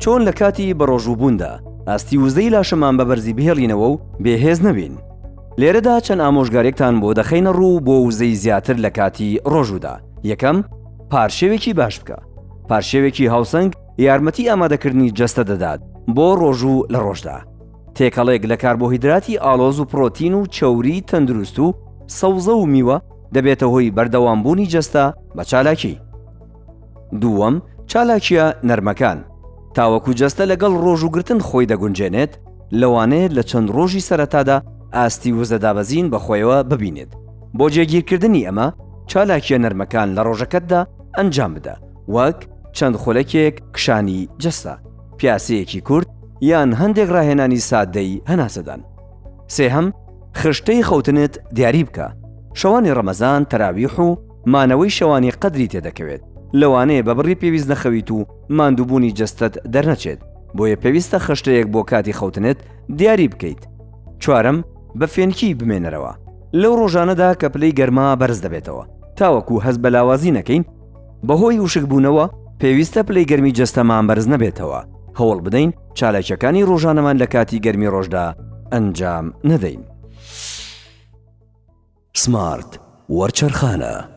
چۆن لە کاتی بەڕۆژووبووندا ئاستی وزەی لاشەمان بەبەرزی بهێڵینەوە و بێهێز نەبین. لێرەدا چەند ئامۆژگارێکتان بۆ دەخەینە ڕوو بۆ وزەی زیاتر لە کاتی ڕۆژوودا. یەکەم، پارشێوێکی باش بکە. پارشێوێکی هاوسەنگ یارمەتی ئامادەکردنی جەستە دەدات بۆ ڕۆژوو لە ڕۆژدا. تێکەڵێک لە کاربۆهیدراتی ئاڵۆز و پرۆتین و چەوری تەندروست و سەوزە و میوە دەبێتە هۆی بەردەوامبوونی جەستە بە چالاکی. دووەم، چالاکیە نەرمەکان. تاوەکو جەستە لەگەڵ ڕۆژوگرتن خۆی دەگونجێنێت، لەوانەیە لە چەند ڕۆژی سەرەتادا ئاستی وزەدابەزین بەخۆیەوە ببینێت. بۆ جێگیرکردنی ئەمە چالاکیە نەرمەکان لە ڕۆژەکەتدا ئەنجام بدە، وەک چەند خولەکێک کشانی جەستە، پیاسەیەکی کورت یان هەندێک ڕاهێنانی سادەی هەناسەدان. سێهەم، خشتەی خەوتنت دیاری بکە. شەوانی ڕەمەزان، تەراویح و مانەوەی شەوانی قەدری تێدەکەوێت، لەوانەیە بە بڕی پێویست نەخەویت و ماندووبوونی جەستت دەرنەچێت، بۆیە پێویستە خشتەیەک بۆ کاتی خەوتنت دیاری بکەیت. چوارەم، بە فێنکی بمێنەرەوە. لەو ڕۆژانەدا کە پلەی گەرما بەرز دەبێتەوە، تاوەکو هەست بە لاوازی نەکەین، بەهۆی وشکبوونەوە پێویستە پلەی گەرمی جەستەمان بەرز نەبێتەوە. هەوڵ بدەین چالاکیەکانی ڕۆژانەمان لە کاتی گەرمی ڕۆژدا ئەنجام نەدەین. سمارت وەرچەرخانە.